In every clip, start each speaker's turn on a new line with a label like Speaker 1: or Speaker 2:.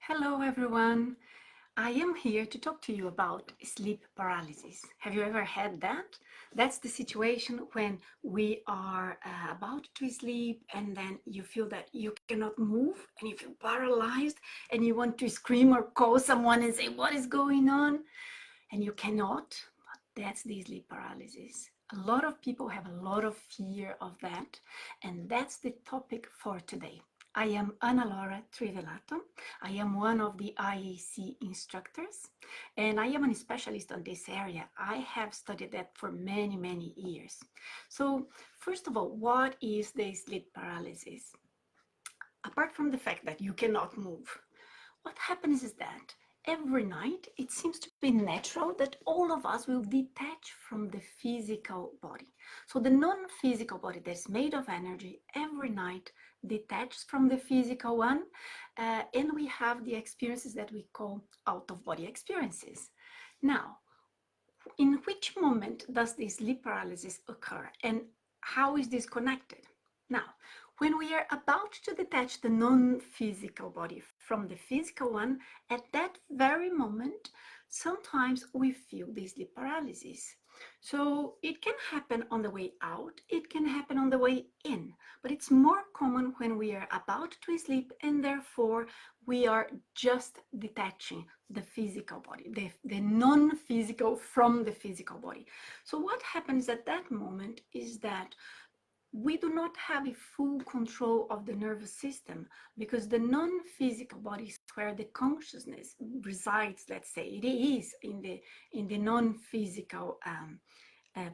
Speaker 1: Hello everyone. I am here to talk to you about sleep paralysis. Have you ever had that? That's the situation when we are about to sleep and then you feel that you cannot move and you feel paralyzed and you want to scream or call someone and say, "What is going on?" And you cannot. But that's the sleep paralysis. A lot of people have a lot of fear of that, and that's the topic for today. I am Analaura Trivellato. I am one of the IAC instructors, and I am a specialist on this area. I have studied that for many, many years. So, first of all, what is the sleep paralysis? Apart from the fact that you cannot move, what happens is that every night it seems to be natural that all of us will detach from the physical body. So the non-physical body that's made of energy every night detaches from the physical one, and we have the experiences that we call out-of-body experiences. Now, in which moment does this sleep paralysis occur and how is this connected? Now, when we are about to detach the non-physical body from the physical one, at that very moment, sometimes we feel this sleep paralysis. So it can happen on the way out, it can happen on the way in, but it's more common when we are about to sleep and therefore we are just detaching the physical body, the non-physical from the physical body. So what happens at that moment is that we do not have a full control of the nervous system because the non-physical body is where the consciousness resides. Let's say it is in the non-physical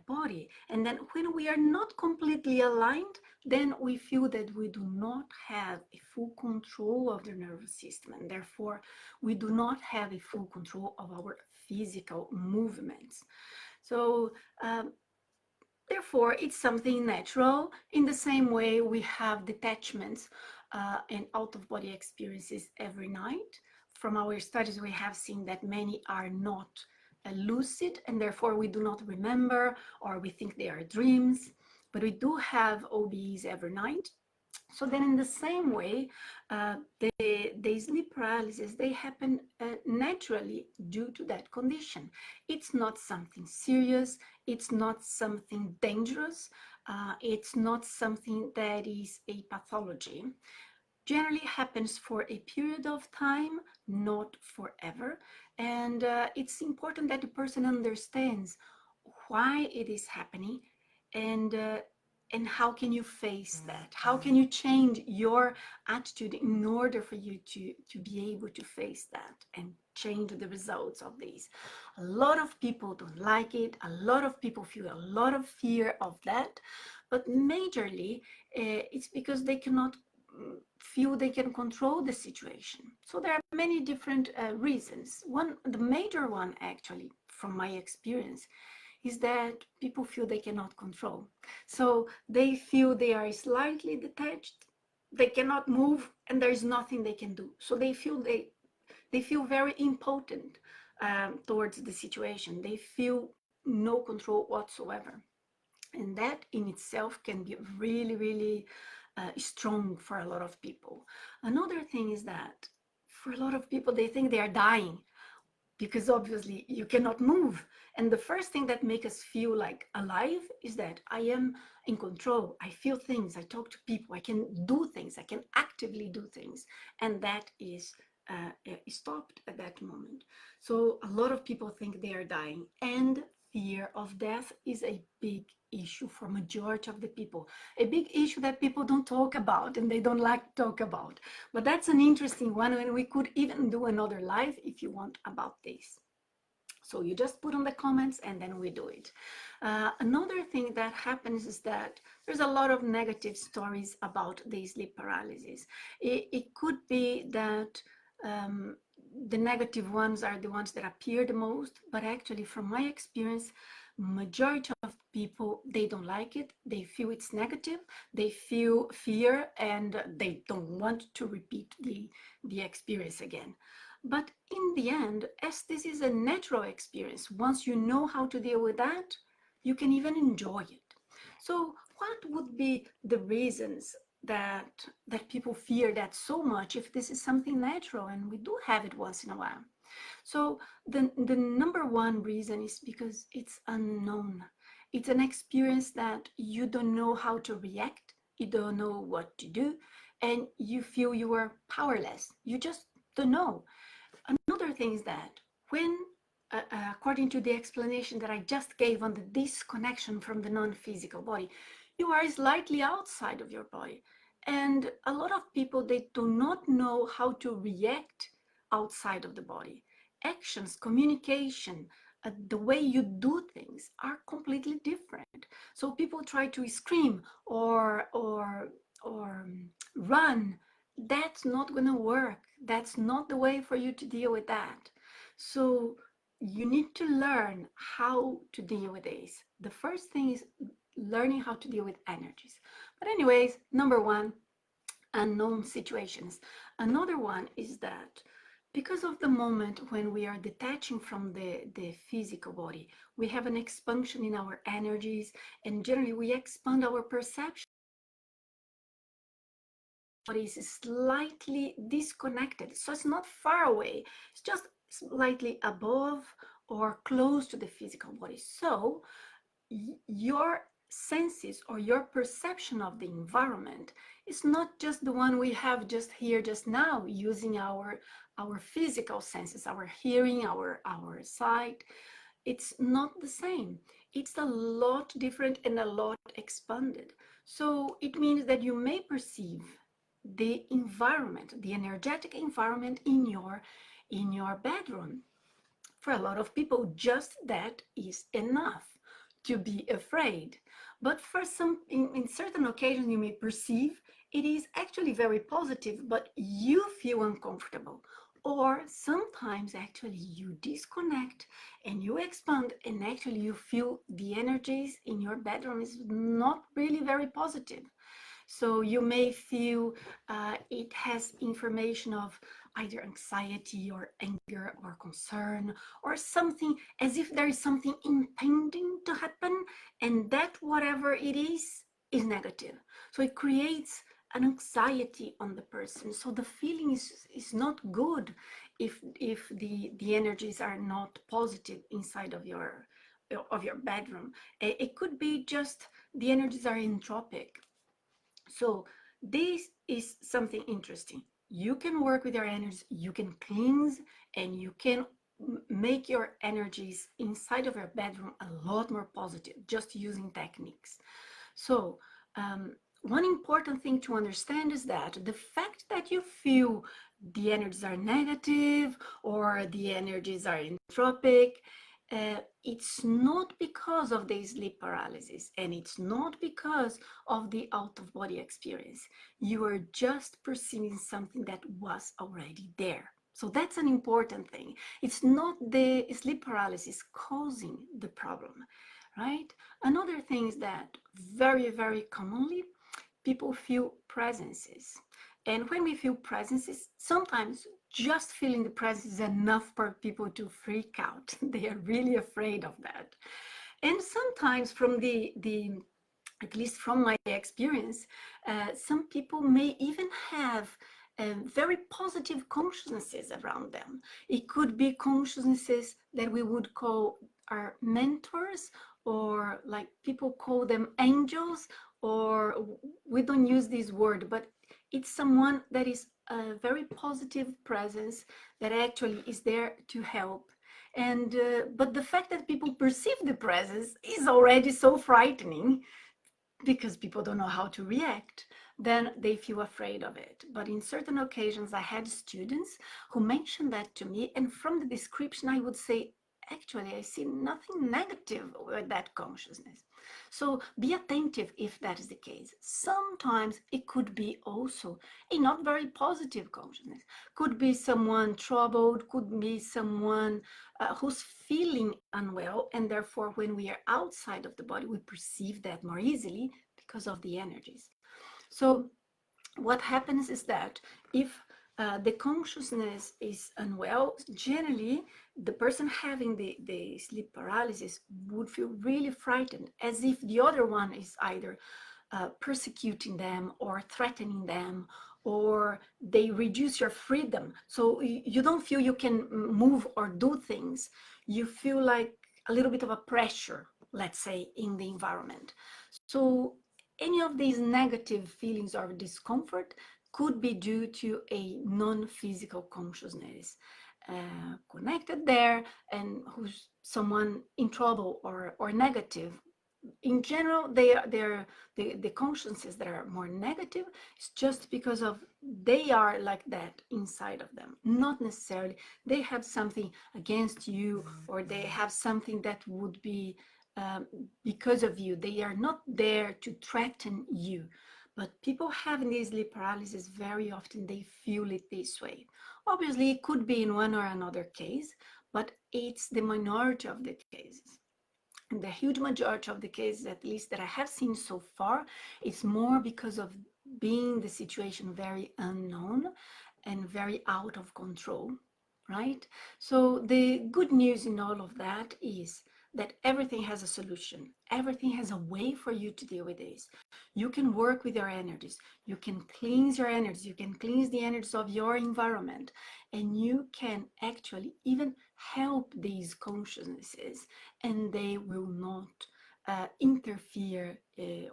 Speaker 1: body, and then when we are not completely aligned, then we feel that we do not have a full control of the nervous system, and therefore we do not have a full control of our physical movements. So therefore, it's something natural. In the same way, we have detachments and out-of-body experiences every night. From our studies, we have seen that many are not lucid, and therefore we do not remember, or we think they are dreams. But we do have OBEs every night. So then in the same way, the sleep paralysis, they happen naturally due to that condition. It's not something serious, it's not something dangerous, it's not something that is a pathology. Generally happens for a period of time, not forever. And it's important that the person understands why it is happening and how can you face that? How can you change your attitude in order for you to be able to face that and change the results of these? A lot of people don't like it. A lot of people feel a lot of fear of that. But majorly, it's because they cannot feel they can control the situation. So there are many different reasons. The major one, actually, from my experience, is that people feel they cannot control. So they feel they are slightly detached, they cannot move, and there is nothing they can do. So they feel very impotent towards the situation. They feel no control whatsoever. And that in itself can be really, really strong for a lot of people. Another thing is that for a lot of people, they think they are dying because obviously you cannot move. And the first thing that makes us feel like alive is that I am in control. I feel things, I talk to people, I can do things, I can actively do things. And that is stopped at that moment. So a lot of people think they are dying, and fear of death is a big issue for majority of the people, a big issue that people don't talk about and they don't like to talk about. But that's an interesting one, and we could even do another live if you want about this. So you just put on the comments and then we do it. Another thing that happens is that there's a lot of negative stories about the sleep paralysis. It could be that the negative ones are the ones that appear the most, but actually from my experience, majority of people, they don't like it, they feel it's negative, they feel fear, and they don't want to repeat the experience again. But in the end, as this is a natural experience, once you know how to deal with that, you can even enjoy it. So what would be the reasons that people fear that so much if this is something natural and we do have it once in a while. So the number one reason is because it's unknown. It's an experience that you don't know how to react, you don't know what to do, and you feel you are powerless. You just don't know. Another thing is that when, according to the explanation that I just gave on the disconnection from the non-physical body, you are slightly outside of your body. And a lot of people, they do not know how to react outside of the body. Actions, communication, the way you do things are completely different. So people try to scream or run. That's not going to work. That's not the way for you to deal with that. So you need to learn how to deal with this. The first thing is learning how to deal with energies. But anyways, number one, unknown situations. Another one is that because of the moment when we are detaching from the physical body, we have an expansion in our energies, and generally we expand our perception. Body is slightly disconnected, so it's not far away, it's just slightly above or close to the physical body. So your senses or your perception of the environment is not just the one we have just here, just now, using our physical senses, our hearing, our sight. It's not the same. It's a lot different and a lot expanded. So it means that you may perceive the environment, the energetic environment in your bedroom. For a lot of people, just that is enough to be afraid. But for some, in certain occasions, you may perceive it is actually very positive, but you feel uncomfortable. Or sometimes actually you disconnect and you expand, and actually you feel the energies in your bedroom is not really very positive. So you may feel it has information of either anxiety or anger or concern or something, as if there is something impending to happen, and that whatever it is negative. So it creates an anxiety on the person. So the feeling is not good if the energies are not positive inside of your bedroom. It could be just the energies are entropic. So this is something interesting. You can work with your energies, you can cleanse, and you can make your energies inside of your bedroom a lot more positive just using techniques. So one important thing to understand is that the fact that you feel the energies are negative or the energies are entropic, it's not because of the sleep paralysis, and it's not because of the out-of-body experience. You are just perceiving something that was already there. So that's an important thing. It's not the sleep paralysis causing the problem, right? Another thing is that very, very commonly people feel presences. And when we feel presences, sometimes just feeling the presence is enough for people to freak out. They are really afraid of that. And sometimes from at least from my experience, some people may even have very positive consciousnesses around them. It could be consciousnesses that we would call our mentors, or like people call them angels, or we don't use this word, but it's someone that is a very positive presence that actually is there to help. And but the fact that people perceive the presence is already so frightening, because people don't know how to react, then they feel afraid of it. But in certain occasions, I had students who mentioned that to me, and from the description, I would say, actually, I see nothing negative with that consciousness. So be attentive if that is the case. Sometimes it could be also a not very positive consciousness. Could be someone troubled, could be someone who's feeling unwell, and therefore when we are outside of the body, we perceive that more easily because of the energies. So what happens is that if the consciousness is unwell, generally the person having the sleep paralysis would feel really frightened, as if the other one is either persecuting them or threatening them, or they reduce your freedom. So you don't feel you can move or do things. You feel like a little bit of a pressure, let's say, in the environment. So any of these negative feelings or discomfort could be due to a non-physical consciousness connected there, and who's someone in trouble or negative. In general, the consciences that are more negative is just because of they are like that inside of them, not necessarily they have something against you, or they have something that would be because of you. They are not there to threaten you. But people having this sleep paralysis, very often they feel it this way. Obviously, it could be in one or another case, but it's the minority of the cases. And the huge majority of the cases, at least that I have seen so far, it's more because of being the situation very unknown and very out of control, right? So the good news in all of that is that everything has a solution. Everything has a way for you to deal with this. You can work with your energies. You can cleanse your energies. You can cleanse the energies of your environment. And you can actually even help these consciousnesses, and they will not interfere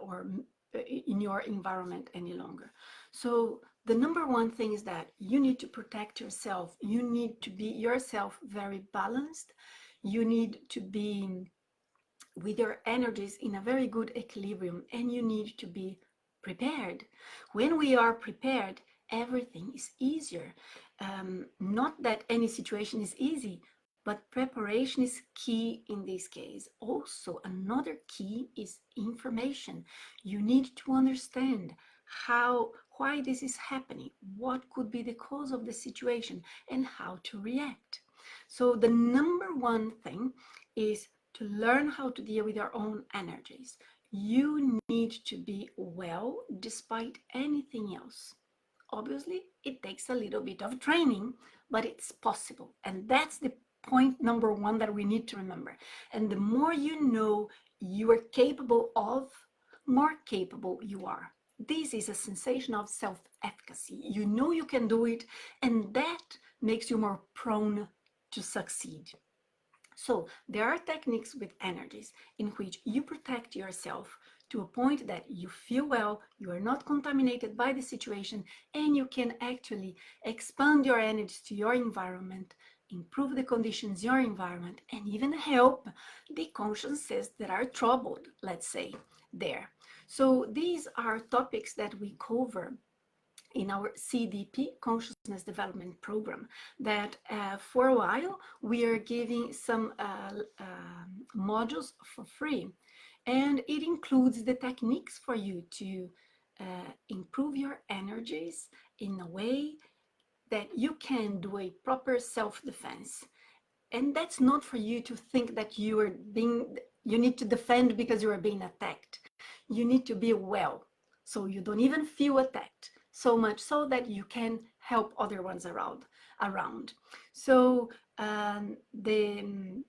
Speaker 1: or in your environment any longer. So the number one thing is that you need to protect yourself. You need to be yourself very balanced. You need to be with your energies in a very good equilibrium, and you need to be prepared. When we are prepared, everything is easier. Not that any situation is easy, but preparation is key in this case. Also, another key is information. You need to understand why this is happening, what could be the cause of the situation, and how to react. So the number one thing is to learn how to deal with your own energies. You need to be well despite anything else. Obviously, it takes a little bit of training, but it's possible. And that's the point number one that we need to remember. And the more you know you are capable of, more capable you are. This is a sensation of self-efficacy. You know you can do it, and that makes you more prone to succeed. So there are techniques with energies in which you protect yourself to a point that you feel well, you are not contaminated by the situation, and you can actually expand your energies to your environment, improve the conditions in your environment, and even help the consciences that are troubled, let's say, there. So these are topics that we cover in our CDP Consciousness Development Program, that for a while we are giving some modules for free, and it includes the techniques for you to improve your energies in a way that you can do a proper self-defense. And that's not for you to think that you need to defend because you are being attacked. You need to be well, so you don't even feel attacked, so much so that you can help other ones around. So the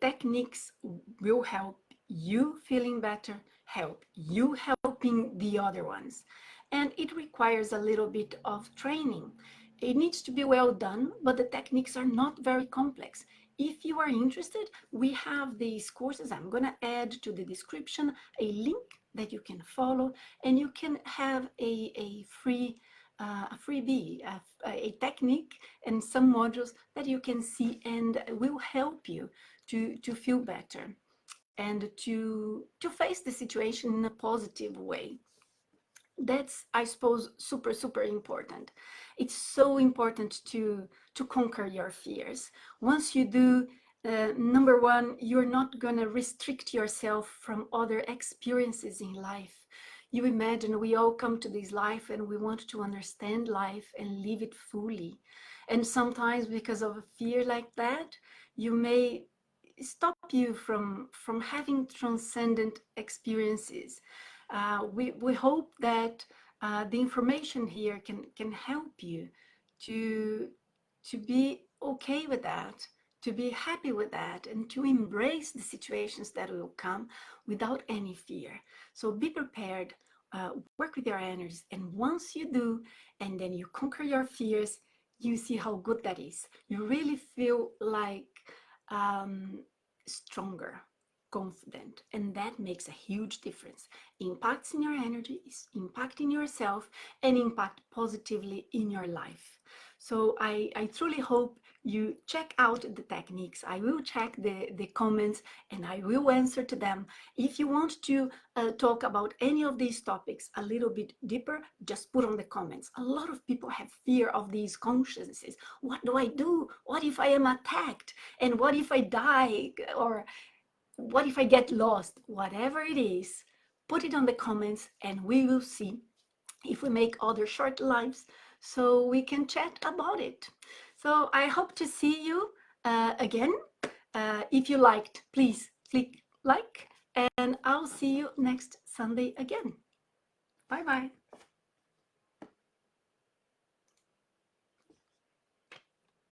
Speaker 1: techniques will help you feeling better, help you helping the other ones. And it requires a little bit of training. It needs to be well done, but the techniques are not very complex. If you are interested, we have these courses. I'm going to add to the description a link that you can follow, and you can have a freebie, a technique and some modules that you can see and will help you to feel better and to face the situation in a positive way. That's, I suppose, super important. It's so important to conquer your fears. Once you do, number one, you're not going to restrict yourself from other experiences in life. You imagine we all come to this life and we want to understand life and live it fully. And sometimes because of a fear like that, you may stop you from having transcendent experiences. We hope that the information here can help you to be okay with that, to be happy with that and to embrace the situations that will come without any fear. So be prepared, work with your energies, and once you do, and then you conquer your fears, you see how good that is. You really feel like stronger, confident, and that makes a huge difference. Impacts in your energy, impact in yourself, and impact positively in your life. So I truly hope you check out the techniques. I will check the comments and I will answer to them. If you want to talk about any of these topics a little bit deeper, just put on the comments. A lot of people have fear of these consciousnesses. What do I do? What if I am attacked? And what if I die? Or what if I get lost? Whatever it is, put it on the comments and we will see if we make other short lives so we can chat about it. So I hope to see you again. If you liked, please click like, and I'll see you next Sunday again. Bye bye.